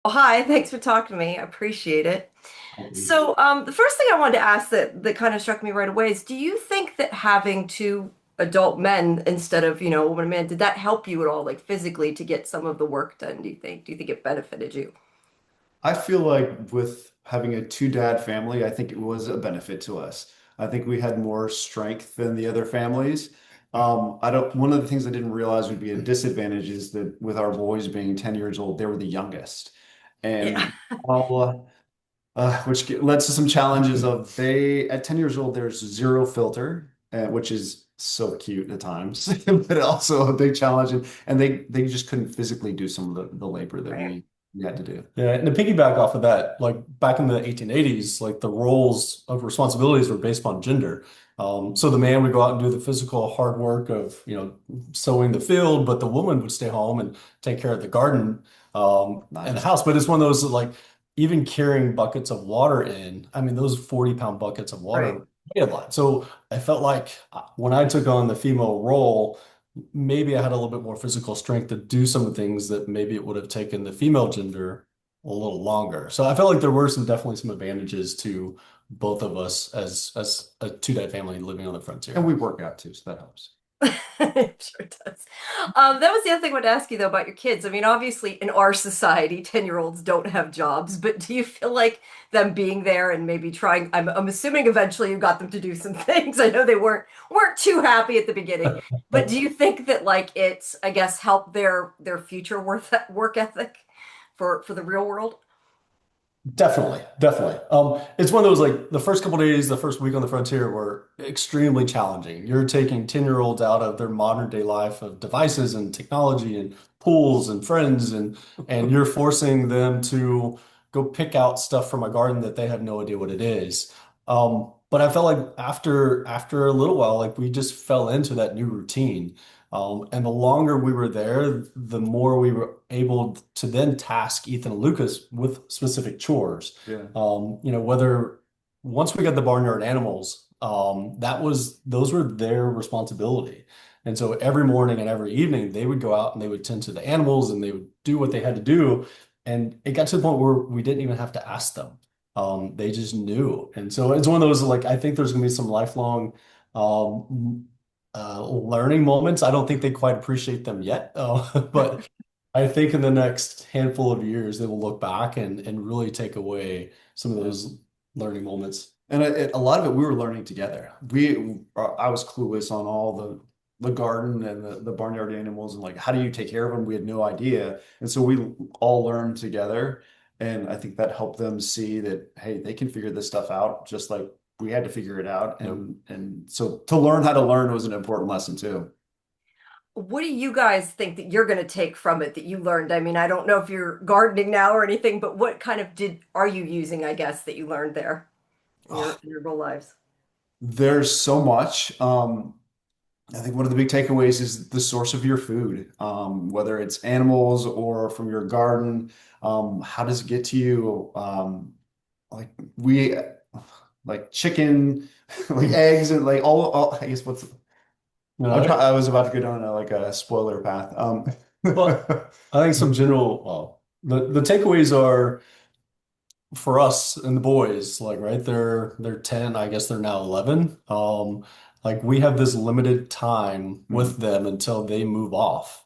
Well, hi, thanks for talking to me. I appreciate it. Mhm. So, the first thing I wanted to ask that kind of struck me right away is, do you think that having two adult men instead of, a woman and man, did that help you at all, like physically, to get some of the work done, do you think? Do you think it benefited you? I feel like with having a two dad family, I think it was a benefit to us. I think we had more strength than the other families. One of the things I didn't realize would be a disadvantage is that with our boys being 10 years old, they were the youngest. Yeah, And which led to some challenges of at 10 years old, there's zero filter, which is so cute at times, but also a big challenge. And they just couldn't physically do some of the labor that right. we had to do. Yeah, and to piggyback off of that, like back in the 1880s, like the roles of responsibilities were based on gender. So the man would go out and do the physical hard work of, sowing the field, but the woman would stay home and take care of the garden, and the Nice. house. But it's one of those that, like, even carrying buckets of water in, I mean, those 40-pound buckets of Right. water weighed a lot. So I felt like when I took on the female role, maybe I had a little bit more physical strength to do some of the things that maybe it would have taken the female gender a little longer. So I felt like there were definitely some advantages to both of us as a two-dad family living on the And frontier. we work out too, so that helps. It sure does. That was the other thing I wanted to ask you though about your kids. I mean, obviously in our society, 10-year-olds don't have jobs, but do you feel like them being there and maybe trying, I'm assuming eventually you got them to do some things. I know they weren't too happy at the beginning, but do you think that like it's, I guess, helped their future work ethic for the real world? Definitely, definitely. It's one of those, like, the first couple days, the first week on the frontier were extremely challenging. You're taking 10-year-olds out of their modern day life of devices and technology and pools and friends, and you're forcing them to go pick out stuff from a garden that they have no idea what it is. But I felt like after a little while, like we just fell into that new routine. And the longer we were there, the more we were able to then task Ethan and Lucas with specific chores. Yeah. Whether once we got the barnyard animals, those were their responsibility. And so every morning and every evening, they would go out and they would tend to the animals and they would do what they had to do. And it got to the point where we didn't even have to ask them. They just knew. And so it's one of those, like, I think there's going to be some lifelong learning moments. I don't think they quite appreciate them yet, but I think in the next handful of years, they will look back and really take away some of Yeah. those learning moments. And a lot of it we were learning together. I was clueless on all the garden and the barnyard animals and like how do you take care of them? We had no idea. And so we all learned together. And I think that helped them see that, hey, they can figure this stuff out just like we had to figure it out. Yep. And so to learn how to learn was an important lesson too. What do you guys think that you're going to take from it that you learned? I mean, I don't know if you're gardening now or anything, but what kind of did are you using, I guess, that you learned there in Oh, your real lives? there's so much. I think one of the big takeaways is the source of your food, whether it's animals or from your garden. How does it get to you? Like we like chicken, like eggs, and like all I guess what's All right. I was about to go down like a spoiler path. Well, I think some general, well, the takeaways are for us and the boys, like, right, they're 10, I guess they're now 11. Like, we have this limited time with Mhm. them until they move off.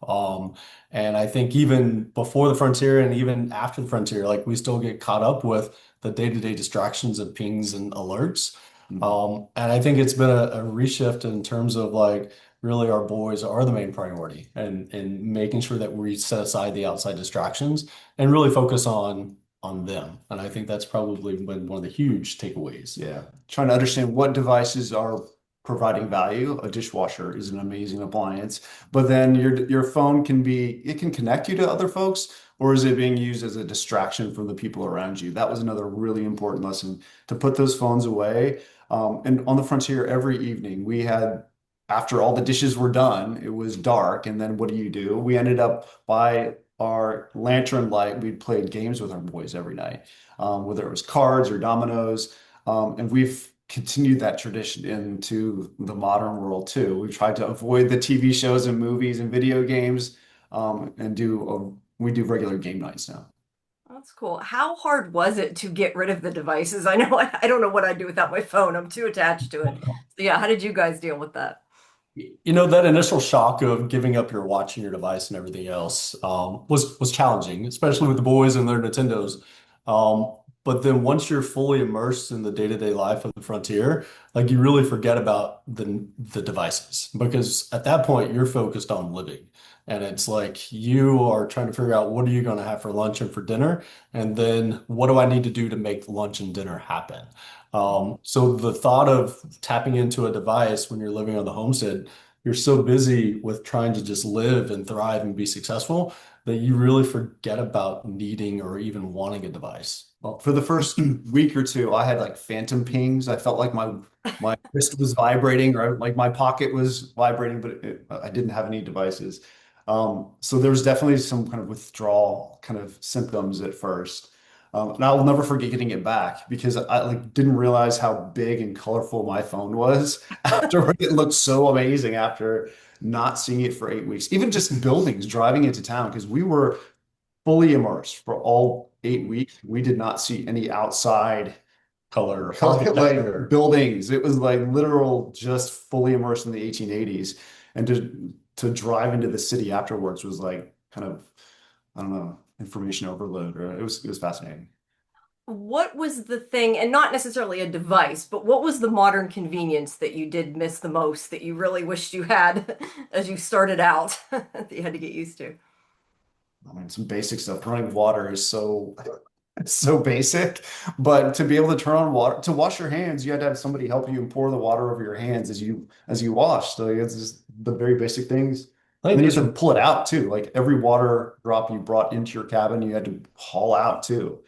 And I think even before the frontier and even after the frontier, like, we still get caught up with the day-to-day distractions of pings and alerts. Mhm. And I think it's been a reshift in terms of, like, really our boys are the main priority, and making sure that we set aside the outside distractions and really focus on them. And I think that's probably been one of the huge takeaways. Yeah, trying to understand what devices are providing value. A dishwasher is an amazing appliance, but then your phone it can connect you to other folks, or is it being used as a distraction from the people around you? That was another really important lesson to put those phones away. And on the frontier, every evening we had, after all the dishes were done, it was dark, and then what do? We ended up by our lantern light. We played games with our boys every night, whether it was cards or dominoes. And we've continued that tradition into the modern world too. We've tried to avoid the TV shows and movies and video games, and we do regular game nights now. That's cool. How hard was it to get rid of the devices? I know I don't know what I'd do without my phone. I'm too attached to it. So yeah, how did you guys deal with that? You know, that initial shock of giving up your watch and your device and everything else was challenging, especially with the boys and their Nintendos. But then once you're fully immersed in the day-to-day life of the frontier, like you really forget about the devices because at that point you're focused on living. And it's like you are trying to figure out what are you going to have for lunch and for dinner, and then what do I need to do to make lunch and dinner happen? So the thought of tapping into a device when you're living on the homestead, you're so busy with trying to just live and thrive and be successful that you really forget about needing or even wanting a device. Well, for the first week or two, I had like phantom pings. I felt like my wrist was vibrating or like my pocket was vibrating, but I didn't have any devices. So there was definitely some kind of withdrawal kind of symptoms at first. And I will never forget getting it back because I like didn't realize how big and colorful my phone was afterward. It looked so amazing after not seeing it for 8 weeks. Even just buildings, driving into town, because we were fully immersed for all 8 weeks. We did not see any outside Color, like architecture. buildings. It was like literal just fully immersed in the 1880s. And to drive into the city afterwards was like kind of, I don't know, information overload. Or it was fascinating. What was the thing, and not necessarily a device, but what was the modern convenience that you did miss the most that you really wished you had as you started out that you had to get used to? I mean, some basic stuff. Running water is so it's so basic, but to be able to turn on water, to wash your hands, you had to have somebody help you and pour the water over your hands as you wash. So it's just the very basic things. I And think then you it's have to pull it out too. Like every water drop you brought into your cabin, you had to haul out too.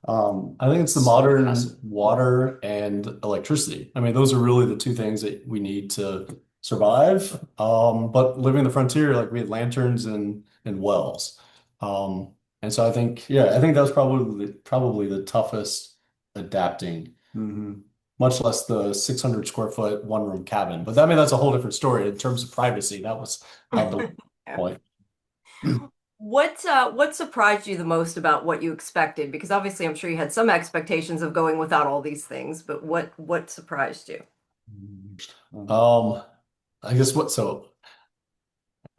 I think it's the So modern massive. water and electricity. I mean, those are really the two things that we need to survive. But living the frontier, like we had lanterns and wells. And so I think, yeah, I think that was probably the toughest adapting, Hmm. much less the 600 square foot one room cabin. But I mean, that's a whole different story in terms of privacy. That was out the Yeah. point. What surprised you the most about what you expected? Because obviously I'm sure you had some expectations of going without all these things, but what surprised you? Um, I guess what so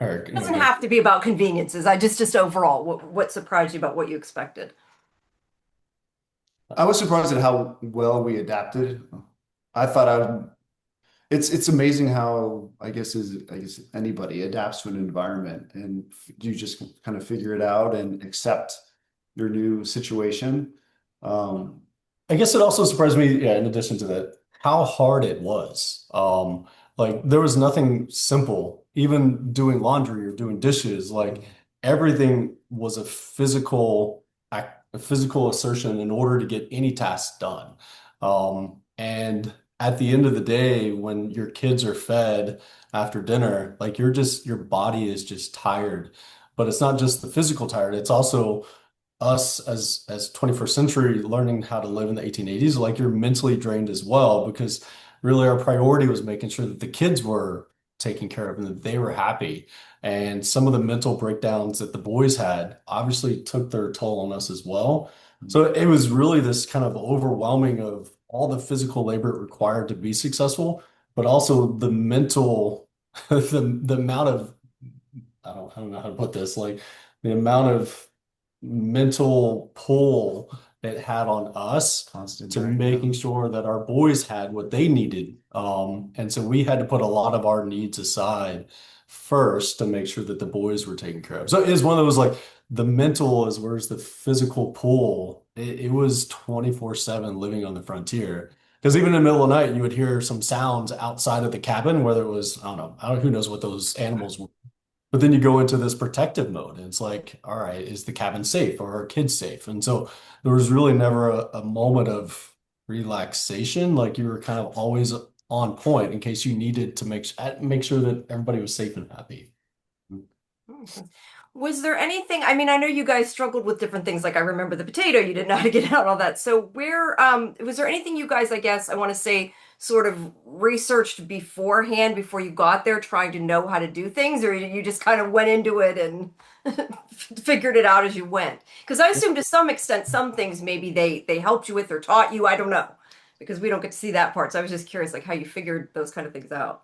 Eric, It you want doesn't to go? have to be about conveniences. I just overall, what surprised you about what you expected? I was surprised at how well we adapted. I thought it's amazing how I guess anybody adapts to an environment and you just kind of figure it out and accept your new situation. Um, I guess it also surprised me, yeah, in addition to that, how hard it was. Like there was nothing simple, even doing laundry or doing dishes, like everything was a physical assertion in order to get any task done. And at the end of the day, when your kids are fed after dinner, like your body is just tired. But it's not just the physical tired, it's also us as 21st century learning how to live in the 1880s, like you're mentally drained as well, because really our priority was making sure that the kids were taken care of and that they were happy. And some of the mental breakdowns that the boys had obviously took their toll on us as well. So it was really this kind of overwhelming of all the physical labor required to be successful, but also the mental, the amount of, I don't know how to put this, like the amount of mental pull it had on us Constant to drain, yeah. making sure that our boys had what they needed. And so we had to put a lot of our needs aside first to make sure that the boys were taken care of. So it is one of those like the mental as well as the physical pull. It was 24/7 living on the frontier. Because even in the middle of the night, you would hear some sounds outside of the cabin, whether it was, I don't know, who knows what those animals were, but then you go into this protective mode, and it's like, all right, is the cabin safe? Or are our kids safe? And so there was really never a moment of relaxation. Like you were kind of always on point in case you needed to make sure that everybody was safe and happy. Hmm. Was there anything, I mean, I know you guys struggled with different things. Like I remember the potato, you didn't know how to get out, all that. So where, was there anything you guys, I guess, I want to say, sort of researched beforehand before you got there, trying to know how to do things, or you just kind of went into it and figured it out as you went? Because I assume to some extent, some things maybe they helped you with or taught you. I don't know, because we don't get to see that part. So I was just curious, like how you figured those kind of things out.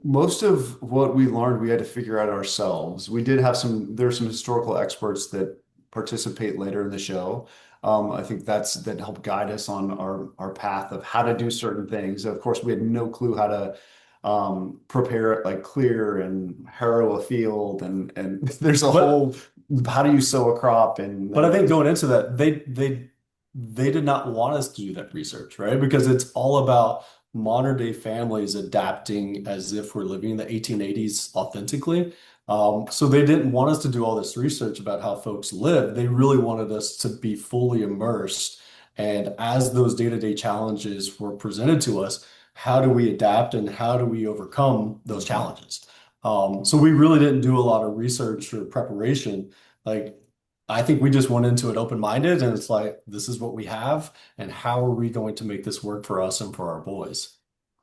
Most of what we learned, we had to figure out ourselves. We did have there are some historical experts that participate later in the show. I think that helped guide us on our path of how to do certain things. Of course, we had no clue how to prepare like clear and harrow a field, and there's a But whole how do you sow a crop But I and think going into that, they did not want us to do that research, right? Because it's all about modern day families adapting as if we're living in the 1880s authentically. So they didn't want us to do all this research about how folks live. They really wanted us to be fully immersed. And as those day-to-day challenges were presented to us, how do we adapt and how do we overcome those challenges? So we really didn't do a lot of research or preparation. Like I think we just went into it open-minded and it's like, this is what we have, and how are we going to make this work for us and for our boys?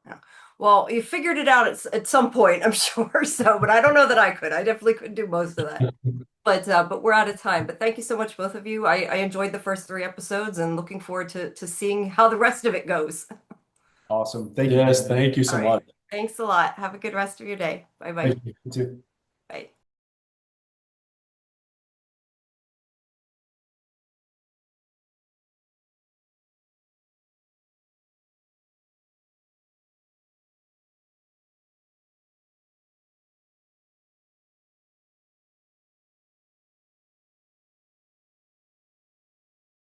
Yeah. Well, you figured it out at some point, I'm sure. So, but I don't know that I could. I definitely couldn't do most of that. But we're out of time. But thank you so much, both of you. I enjoyed the first three episodes and looking forward to seeing how the rest of it goes. awesome. Thank you, Yes, Jen. thank you All so right. much. Thanks a lot. Have a good rest of your day. Bye bye. Thank you. You too. Bye.